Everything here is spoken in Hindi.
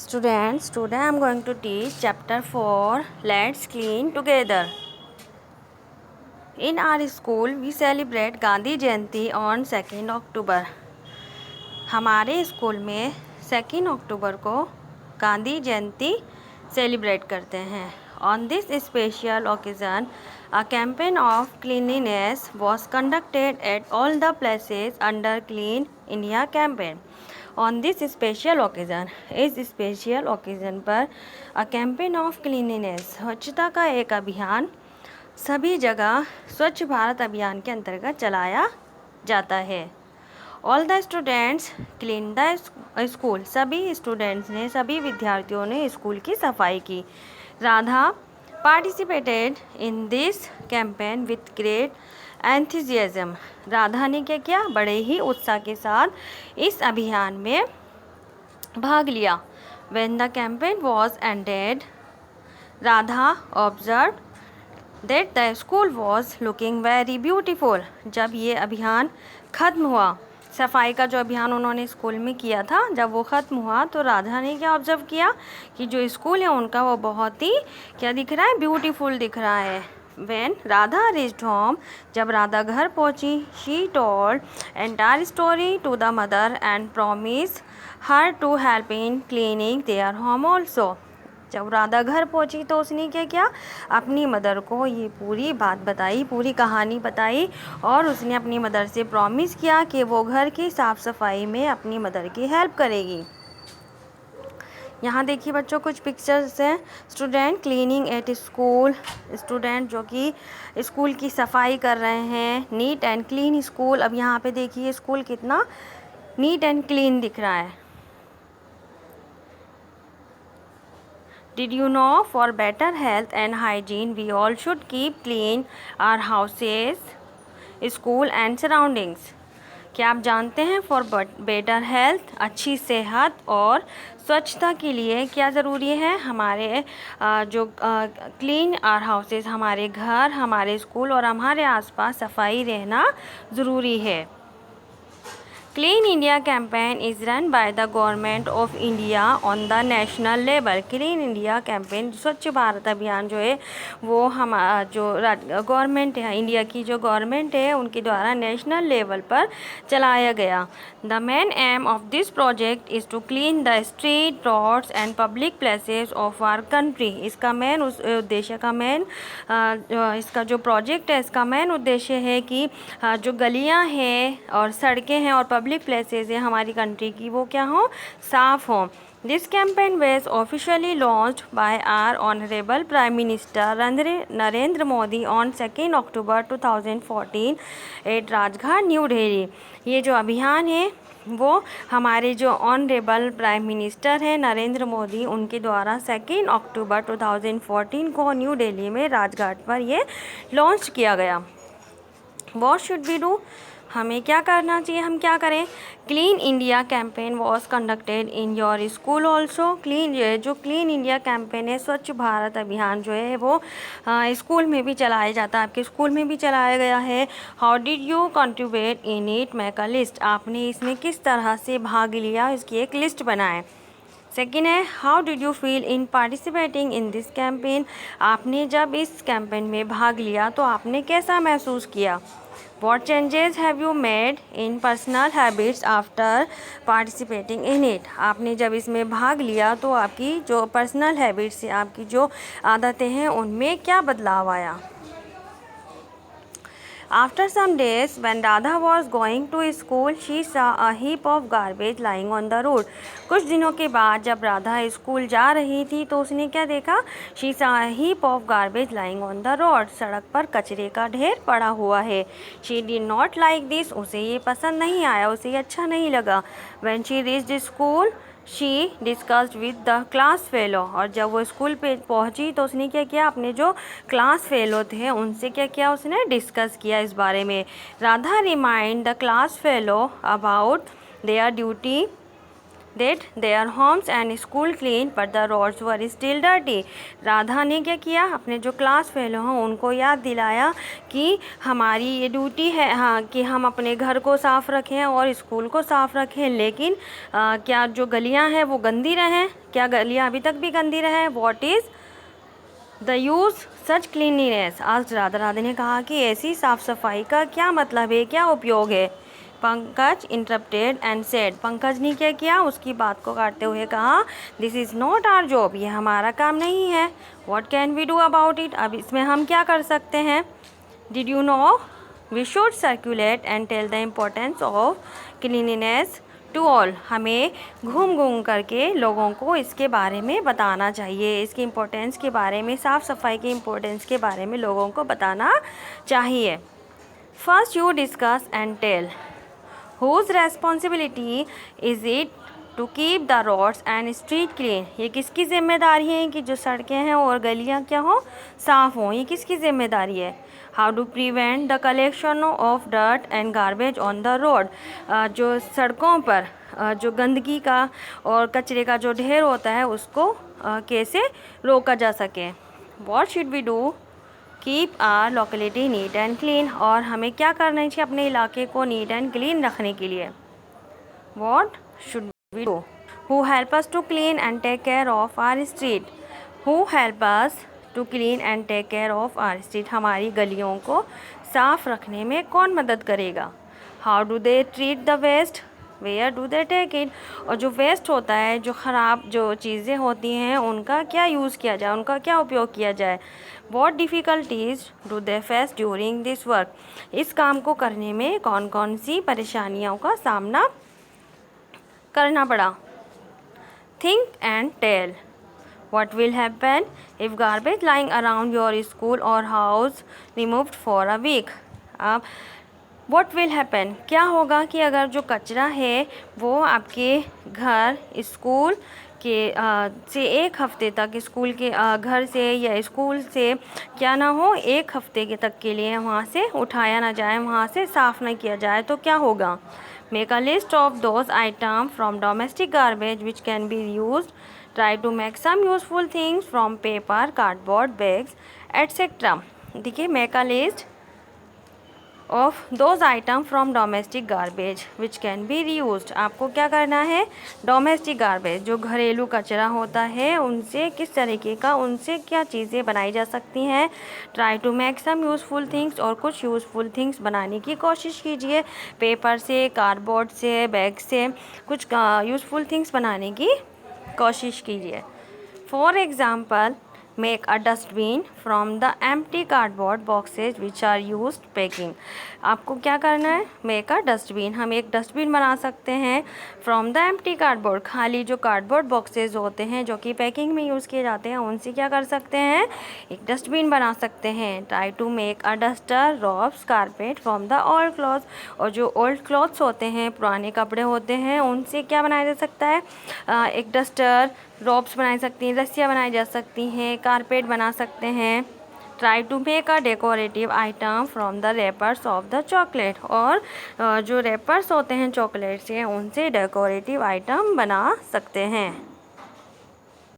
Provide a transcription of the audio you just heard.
Students, today I am going to teach chapter 4. Let's clean together. In our school, we celebrate Gandhi Jayanti on 2nd October. हमारे स्कूल में 2 अक्टूबर को गांधी जयंती सेलिब्रेट करते हैं. On this special occasion, a campaign of cleanliness was conducted at all the places under Clean India campaign. On this special occasion, इस स्पेशल ओकेजन पर a campaign of cleanliness, स्वच्छता का एक अभियान सभी जगह स्वच्छ भारत अभियान के अंतर्गत चलाया जाता है. All the students clean the school, सभी स्टूडेंट्स ने, सभी विद्यार्थियों ने स्कूल की सफाई की. Radha participated in this campaign with great enthusiasm, Radha ने क्या किया, बड़े ही उत्साह के साथ इस अभियान में भाग लिया. When the campaign was ended, Radha observe that the school was looking very beautiful, जब ये अभियान ख़त्म हुआ, सफाई का जो अभियान उन्होंने स्कूल में किया था, जब वो ख़त्म हुआ तो राधा ने क्या ऑब्जर्व किया कि जो स्कूल है उनका वो बहुत ही क्या दिख रहा है, ब्यूटीफुल दिख रहा है. When राधा reached home, जब राधा घर पहुंची, she told entire story to the mother and promised her to help in cleaning their home also. जब राधा घर पहुंची तो उसने क्या किया, अपनी मदर को ये पूरी बात बताई, पूरी कहानी बताई और उसने अपनी मदर से प्रॉमिस किया कि वो घर की साफ़ सफाई में अपनी मदर की हेल्प करेगी. यहाँ देखिए बच्चों, कुछ पिक्चर्स हैं. Student cleaning at school, student जो कि स्कूल की सफाई कर रहे हैं. नीट एंड क्लीन स्कूल, अब यहाँ पे देखिए स्कूल कितना नीट एंड क्लीन दिख रहा है. Did you know, for better health and hygiene, we all should keep clean our houses, school and surroundings. क्या आप जानते हैं, फॉर बेटर हेल्थ, अच्छी सेहत और स्वच्छता के लिए क्या ज़रूरी है, हमारे जो क्लीन आवर हाउसेस, हमारे घर, हमारे स्कूल और हमारे आसपास सफाई रहना ज़रूरी है. Clean India campaign is run by the government of India on the national level. Clean India campaign, स्वच्छ भारत अभियान जो है वो हम जो गवर्नमेंट है, इंडिया की जो गवर्नमेंट है उनके द्वारा नेशनल लेवल पर चलाया गया. The main aim of this project is to clean the street, roads and public places of our country. इसका मेन उद्देश्य का मेन इसका जो प्रोजेक्ट है, इसका मेन उद्देश्य है कि जो गलियाँ हैं और सड़कें हैं और पब्लिक प्लेसेस है हमारी कंट्री की, वो क्या हो, साफ़ हों. This campaign was officially launched by our honourable prime minister Narendra Modi on 2 October 2014 at Rajghat, New Delhi. ये जो अभियान है वो हमारे जो ऑनरेबल प्राइम मिनिस्टर हैं नरेंद्र मोदी, उनके द्वारा 2 अक्टूबर 2014 को न्यू दिल्ली में राजघाट पर ये लॉन्च किया गया. व्हाट शुड वी डू, हमें क्या करना चाहिए, हम क्या करें. Clean India campaign was conducted in your school also. जो क्लीन इंडिया कैंपेन है, स्वच्छ भारत अभियान जो है वो स्कूल में भी चलाया जाता है, आपके स्कूल में भी चलाया गया है. How did you contribute in it, make a list, आपने इसमें किस तरह से भाग लिया, इसकी एक लिस्ट बनाएं. सेकेंड है, how did you feel in participating in this campaign, आपने जब इस कैंपेन में भाग लिया तो आपने कैसा महसूस किया. What changes have you made in personal habits after participating in it, आपने जब इसमें भाग लिया तो आपकी जो पर्सनल हैबिट्स है, आपकी जो आदतें हैं, उनमें क्या बदलाव आया. After some days, when Radha was going to school, she saw a heap of garbage lying on the road. कुछ दिनों के बाद जब राधा स्कूल जा रही थी तो उसने क्या देखा, she saw a heap of garbage lying on the road. सड़क पर कचरे का ढेर पड़ा हुआ है. She did not like this, उसे ये पसंद नहीं आया, उसे ये अच्छा नहीं लगा. When she reached school, she discussed with the class fellow, और जब वो स्कूल पे पहुंची तो उसने क्या किया, अपने जो क्लास फेलो थे उनसे क्या किया, उसने डिस्कस किया इस बारे में. Radha remind the class fellow about their duty that their homes and school clean but the roads were still dirty। Radha ने क्या किया, अपने जो क्लास फेलो हैं उनको याद दिलाया कि हमारी ये ड्यूटी है, हाँ, कि हम अपने घर को साफ़ रखें और स्कूल को साफ़ रखें, लेकिन क्या जो गलियां हैं वो गंदी रहें, क्या गलियां अभी तक भी गंदी रहें। What is the use such cleanliness. आज राधा ने कहा कि ऐसी साफ़ सफाई का क्या मतलब है, क्या उपयोग है। Pankaj interrupted and said. Pankaj ने क्या किया, उसकी बात को काटते हुए कहा, this is not our job, ये हमारा काम नहीं है। What can we do about it, अब इसमें हम क्या कर सकते हैं। Did you know we should circulate and tell the importance of cleanliness to all. हमें घूम घूम करके लोगों को इसके बारे में बताना चाहिए, इसकी इम्पोर्टेंस के बारे में, साफ़ सफाई की इम्पोर्टेंस के बारे में लोगों को बताना चाहिए। First you discuss and tell whose responsibility is it to keep the roads and street clean। ये किसकी ज़िम्मेदारी है कि जो सड़कें हैं और गलियां क्या हो, साफ़ हों, ये किसकी ज़िम्मेदारी है। How to prevent the collection of dirt and garbage on the road। जो सड़कों पर जो गंदगी का और कचरे का जो ढेर होता है उसको कैसे रोका जा सके। What should we do keep our locality neat and clean. और हमें क्या करना चाहिए अपने इलाके को नीट एंड क्लीन रखने के लिए। What should we do, who help us to clean and take care of our street. Who help us to clean and take care of our street. हमारी गलियों को साफ़ रखने में कौन मदद करेगा। How do they treat the waste, where do they take it. और जो वेस्ट होता है, जो ख़राब जो चीज़ें होती हैं, उनका क्या यूज़ किया जाए, उनका क्या उपयोग किया जाए। What difficulties do they face during this work. इस काम को करने में कौन कौन सी परेशानियों का सामना करना पड़ा। Think and tell what will happen if garbage lying around your school or house removed for a week। अब what will happen, क्या होगा कि अगर जो कचरा है वो आपके घर, स्कूल के से एक हफ़्ते तक, स्कूल के घर से या स्कूल से क्या ना हो, एक हफ़्ते के तक के लिए वहाँ से उठाया ना जाए, वहाँ से साफ़ नहीं किया जाए, तो क्या होगा। Make a list of those item from domestic garbage which can be used. Try to make some useful things from paper, cardboard, bags etcetera. देखिए, make a list of those item from domestic garbage which can be reused. आपको क्या करना है, डोमेस्टिक गार्बेज जो घरेलू कचरा होता है उनसे किस तरीके का, उनसे क्या चीज़ें बनाई जा सकती हैं। Try to make some useful things, और कुछ यूज़फुल थिंग्स बनाने की कोशिश कीजिए। पेपर से, कार्डबोर्ड से, बैग से कुछ यूज़फुल थिंग्स बनाने की कोशिश कीजिए। For example, make a dustbin from the empty cardboard boxes which are used packing. आपको क्या करना है, मेक अ डस्टबिन, हम एक डस्टबिन बना सकते हैं फ्रॉम द एम्प्टी कार्डबोर्ड, खाली जो कार्डबोर्ड बॉक्सेज होते हैं जो कि पैकिंग में यूज़ किए जाते हैं, उनसे क्या कर सकते हैं, एक डस्टबिन बना सकते हैं। Try to make a duster, robes, carpet from the old clothes. और जो ओल्ड क्लॉथ्स होते हैं, पुराने कपड़े होते हैं, उनसे क्या बनाया जा सकता है, एक डस्टर, रॉब्स बनाई सकती हैं, रस्सियाँ बनाई जा सकती हैं, कारपेट बना सकते हैं। Try to make a decorative item from the wrappers of the chocolate. और जो रैपर्स होते हैं चॉकलेट से, उनसे डेकोरेटिव आइटम बना सकते हैं।